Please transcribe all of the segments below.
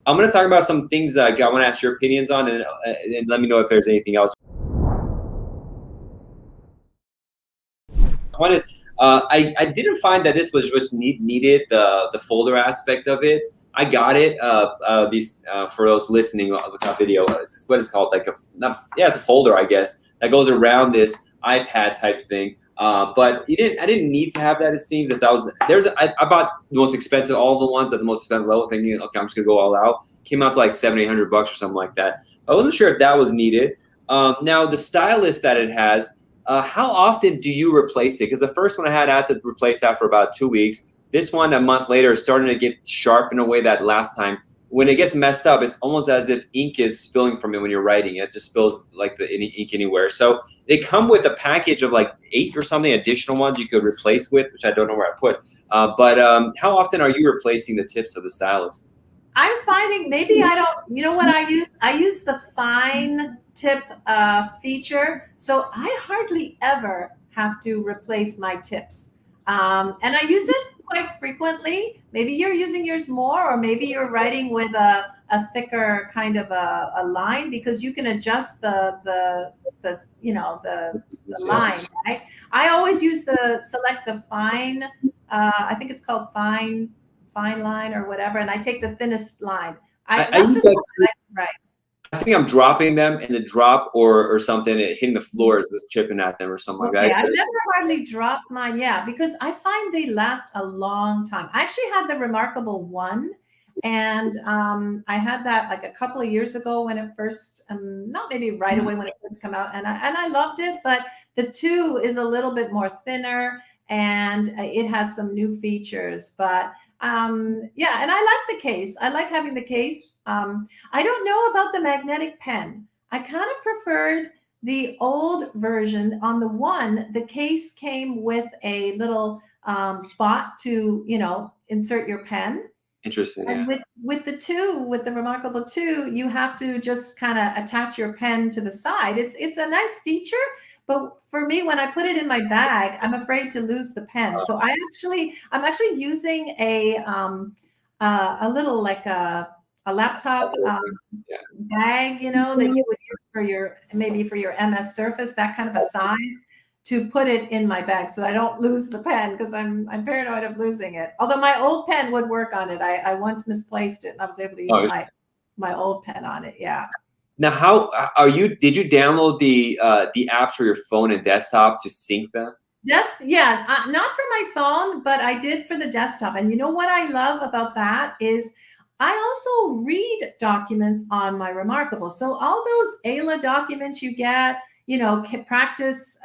I'm going to talk about some things I want to ask your opinions on, and let me know if there's anything else. One is, I didn't find that this was just needed, the folder aspect of it. I got it. For those listening without video, it's what it's called, like it's a folder, I guess, that goes around this iPad type thing. But I didn't need to have that. It seems if that was I bought the most expensive, all the ones at the most expensive level, thinking, okay, I'm just gonna go all out. Came out to like $700-800 or something like that. I wasn't sure if that was needed. Now the Stylus that it has, how often do you replace it? Because the first one I had to replace that for about 2 weeks. This one a month later is starting to get sharp in a way that last time, when it gets messed up, it's almost as if ink is spilling from it when you're writing. It just spills like the ink anywhere. So they come with a package of like 8 or something additional ones you could replace with, which I don't know where I put. But how often are you replacing the tips of the Stylus? I'm finding maybe I don't, you know what I use? I use the fine tip feature. So I hardly ever have to replace my tips. And I use it quite frequently. Maybe you're using yours more, or maybe you're writing with a thicker kind of a line, because you can adjust the line, right? I always select the fine, I think it's called fine line or whatever, and I take the thinnest line. That's just right. I think I'm dropping them in the drop or something. It hitting the floor was chipping at them or something like that. I've never hardly dropped mine, because I find they last a long time. I actually had the reMarkable 1, and I had that like a couple of years ago when it first, not maybe right away when it first came out, and I loved it. But the 2 is a little bit more thinner, and it has some new features. But and I like the case. I like having the case. I don't know about the magnetic pen. I kind of preferred the old version. On the 1, the case came with a little spot to, insert your pen. Interesting. And with the reMarkable 2, you have to just kind of attach your pen to the side. It's a nice feature. But for me, when I put it in my bag, I'm afraid to lose the pen. So I'm actually using a little, like a laptop bag, that you would use for your MS Surface, that kind of a size, to put it in my bag so I don't lose the pen, because I'm paranoid of losing it. Although my old pen would work on it. I once misplaced it and I was able to use my old pen on it. Yeah. Now, how did you download the apps for your phone and desktop to sync them? Not for my phone, but I did for the desktop. And you know what I love about that is I also read documents on my reMarkable. So all those AILA documents you get, practice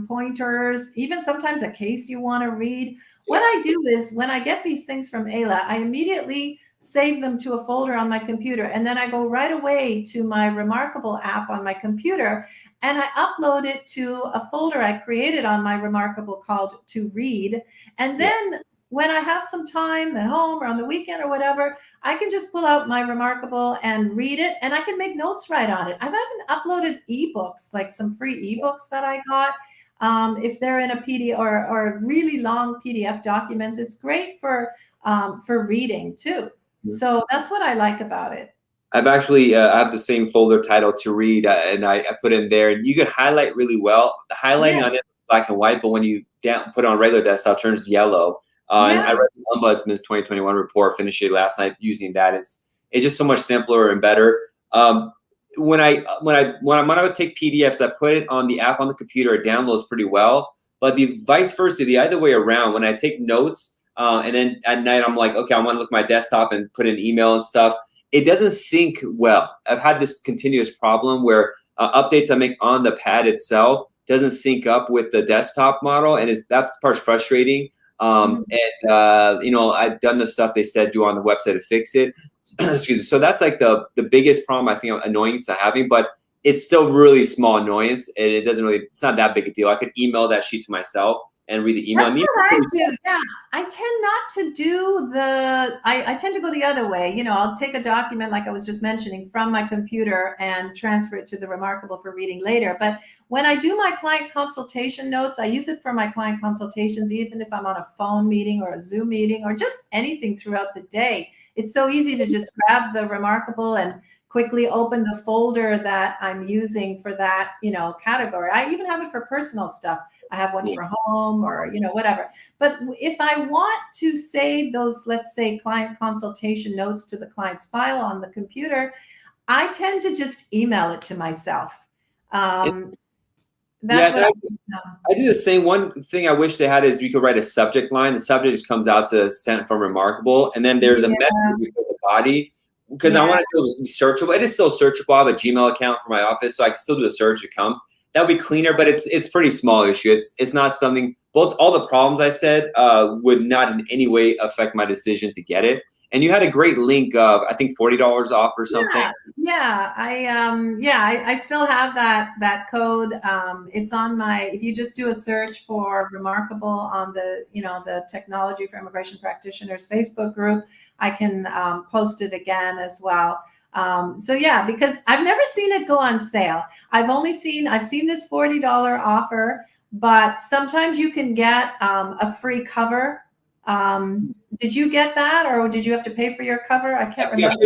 pointers, even sometimes a case you want to read. What I do is, when I get these things from AILA, I immediately save them to a folder on my computer, and then I go right away to my reMarkable app on my computer, and I upload it to a folder I created on my reMarkable called To Read. And then when I have some time at home or on the weekend or whatever, I can just pull out my reMarkable and read it, and I can make notes right on it. I've even uploaded ebooks, like some free ebooks that I got. If they're in a PDF or really long PDF documents, it's great for reading too. So that's what I like about it. I've actually I have the same folder titled To Read, and I put in there, and you can highlight really well. The highlighting on it is black and white, but when you put it on regular desktop, it turns yellow. And I read the Ombudsman's 2021 report, finished it last night using that. It's just so much simpler and better. When I would take PDFs, I put it on the app on the computer. It downloads pretty well. But the vice versa, the other way around, when I take notes, and then at night I'm like, okay, I want to look at my desktop and put in email and stuff, it doesn't sync well. I've had this continuous problem where updates I make on the pad itself doesn't sync up with the desktop model, and that part's frustrating. I've done the stuff they said do on the website to fix it. Excuse me. So that's like the biggest problem, I think, annoyance I'm having, but it's still really small annoyance, and it's not that big a deal. I could email that sheet to myself and read the email. That's what I do. Yeah, I tend not to do I tend to go the other way. I'll take a document, like I was just mentioning, from my computer and transfer it to the reMarkable for reading later. But when I do my client consultation notes, I use it for my client consultations, even if I'm on a phone meeting or a Zoom meeting or just anything throughout the day. it's so easy to just grab the reMarkable and quickly open the folder that I'm using for that, category. I even have it for personal stuff. I have one for home or, whatever. But if I want to save those, let's say, client consultation notes to the client's file on the computer, I tend to just email it to myself. That's what I do the same. One thing I wish they had is you could write a subject line. The subject just comes out to sent from reMarkable, and then there's a message with the body, because I want it to be searchable. It is still searchable. I have a Gmail account for my office, so I can still do a search. It comes. That would be cleaner, but it's pretty small issue. It's not something. All the problems I said would not in any way affect my decision to get it. And you had a great link of, I think, $40 off or something. I still have that code. It's on if you just do a search for reMarkable on the Technology for Immigration Practitioners Facebook group, I can post it again as well. Because I've never seen it go on sale. I've seen this $40 offer, but sometimes you can get a free cover. Did you get that, or did you have to pay for your cover? I can't remember.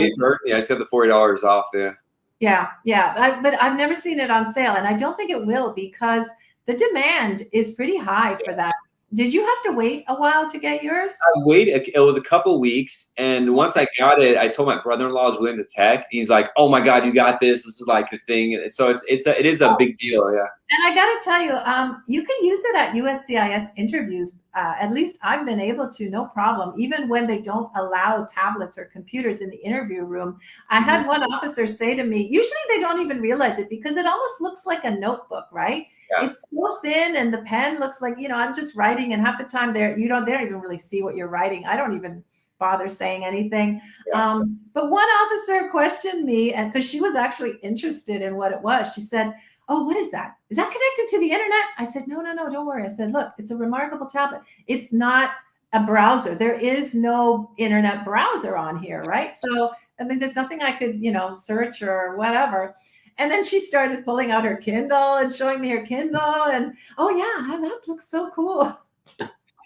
I just got the $40 off there. But I've never seen it on sale, and I don't think it will, because the demand is pretty high for that. Did you have to wait a while to get yours? I waited. It was a couple weeks, and once I got it, I told my brother-in-law I was really into tech. He's like, "Oh my God, you got this! This is like the thing." So it is a big deal, yeah. And I got to tell you, you can use it at USCIS interviews. At least I've been able to, no problem. Even when they don't allow tablets or computers in the interview room, I had one officer say to me, usually they don't even realize it because it almost looks like a notebook, right? Yeah. It's so thin, and the pen looks like, I'm just writing, and half the time they don't even really see what you're writing. I don't even bother saying anything. Yeah. But one officer questioned me, and because she was actually interested in what it was, she said, "Oh, what is that? Is that connected to the internet?" I said, no, don't worry. I said, "Look, it's a reMarkable tablet. It's not a browser. There is no internet browser on here, right? So, I mean, there's nothing I could, search or whatever." And then she started pulling out her Kindle and showing me her Kindle, and oh yeah, that looks so cool.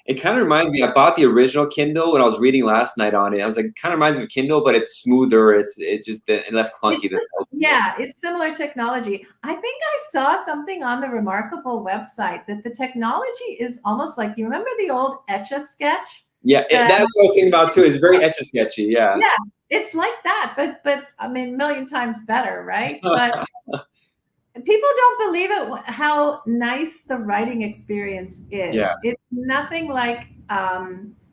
It kind of reminds me, I bought the original Kindle when I was reading last night on it. I was like, kind of reminds me of Kindle, but it's smoother. It's just less clunky. It's similar technology. I think I saw something on the reMarkable website that the technology is almost like, you remember the old Etch-a-Sketch? Yeah, that's what I was thinking about too. It's very Etch-a-Sketchy, yeah. Yeah, it's like that, but I mean, a million times better, right? But people don't believe it, how nice the writing experience is. Yeah. It's nothing like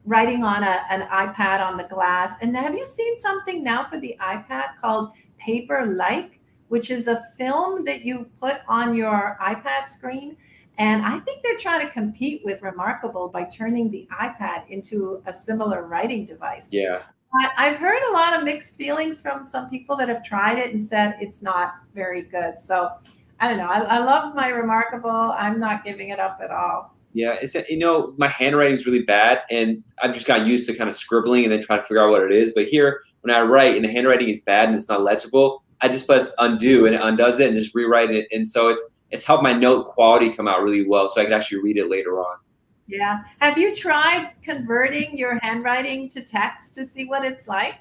writing on an iPad on the glass. And have you seen something now for the iPad called Paper-like, which is a film that you put on your iPad screen? And I think they're trying to compete with reMarkable by turning the iPad into a similar writing device. Yeah. I've heard a lot of mixed feelings from some people that have tried it and said it's not very good. So I don't know. I love my reMarkable. I'm not giving it up at all. Yeah, it's my handwriting is really bad, and I've just gotten used to kind of scribbling and then trying to figure out what it is. But here, when I write and the handwriting is bad and it's not legible, I just press undo and it undoes it and just rewrite it. And so it's helped my note quality come out really well, so I can actually read it later on. Yeah. Have you tried converting your handwriting to text to see what it's like?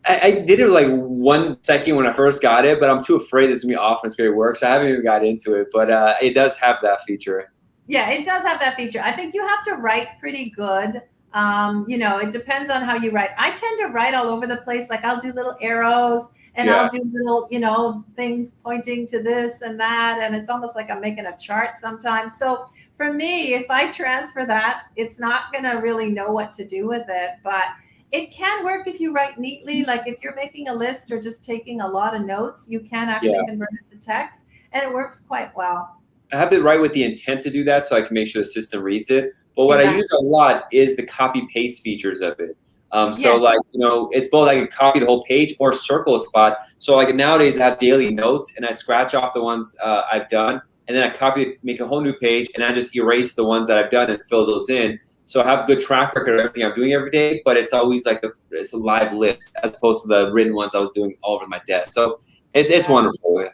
I did it like 1 second when I first got it, but I'm too afraid it's going to be off and it's going to work, so I haven't even got into it. But it does have that feature. Yeah, it does have that feature. I think you have to write pretty good. It depends on how you write. I tend to write all over the place. Like I'll do little arrows and I'll do little, things pointing to this and that. And it's almost like I'm making a chart sometimes. So for me, if I transfer that, it's not going to really know what to do with it. But it can work if you write neatly. Like if you're making a list or just taking a lot of notes, you can actually convert it to text, and it works quite well. I have to write with the intent to do that so I can make sure the system reads it. But what I use a lot is the copy paste features of it. It's both I can copy the whole page or circle a spot. So like nowadays I have daily notes and I scratch off the ones I've done, and then I copy, make a whole new page, and I just erase the ones that I've done and fill those in. So I have a good track record of everything I'm doing every day, but it's always like it's a live list as opposed to the written ones I was doing all over my desk. So it's wonderful.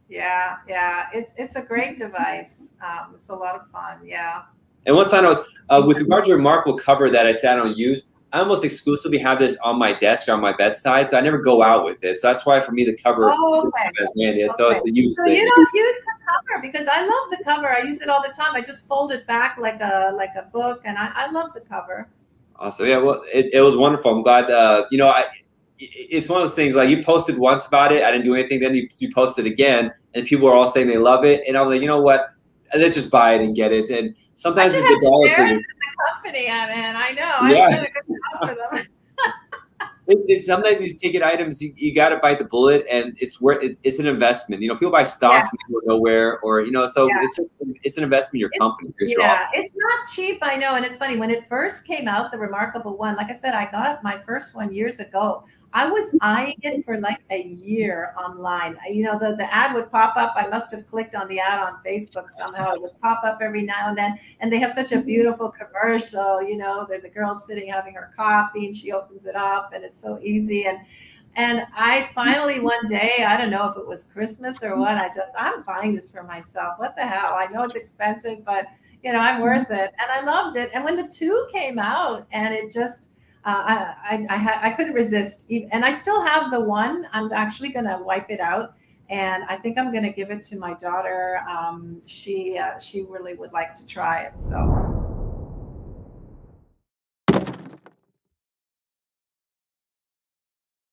Yeah, it's a great device. It's a lot of fun. Yeah. And one side note, with regard to reMarkable cover that I said I don't use, I almost exclusively have this on my desk or on my bedside, so I never go out with it. So that's why for me the cover Oh, okay. is handy. So Okay. it's a use So thing. you don't use the cover, because I love the cover. I use it all the time. I just fold it back like a book, and I love the cover. Awesome. Yeah, well, it was wonderful. I'm glad, it's one of those things, like, you posted once about it, I didn't do anything, then you posted again, and people are all saying they love it, and I'm like, you know what? Let's just buy it and get it. And I sometimes should with the have dollar shares in things, the company, and I know I've yeah, done a good job for them. sometimes these ticket items, you got to bite the bullet, and it's worth it. It's an investment. People buy Yeah, stocks and they go nowhere, or so yeah. it's an investment in your It's, company, your yeah, shop. it's not cheap, I know. And it's funny, when it first came out, the reMarkable one, like I said, I got my first one years ago. I was eyeing it for like a year online. The ad would pop up. I must have clicked on the ad on Facebook somehow. It would pop up every now and then. And they have such a beautiful commercial. They're the girl sitting having her coffee, and she opens it up, and it's so easy. And I finally one day, I don't know if it was Christmas or what, I'm buying this for myself. What the hell? I know it's expensive, but I'm worth it. And I loved it. And when the two came out, and it just, I couldn't resist. And I still have the one. I'm actually going to wipe it out. And I think I'm going to give it to my daughter. She really would like to try it. So.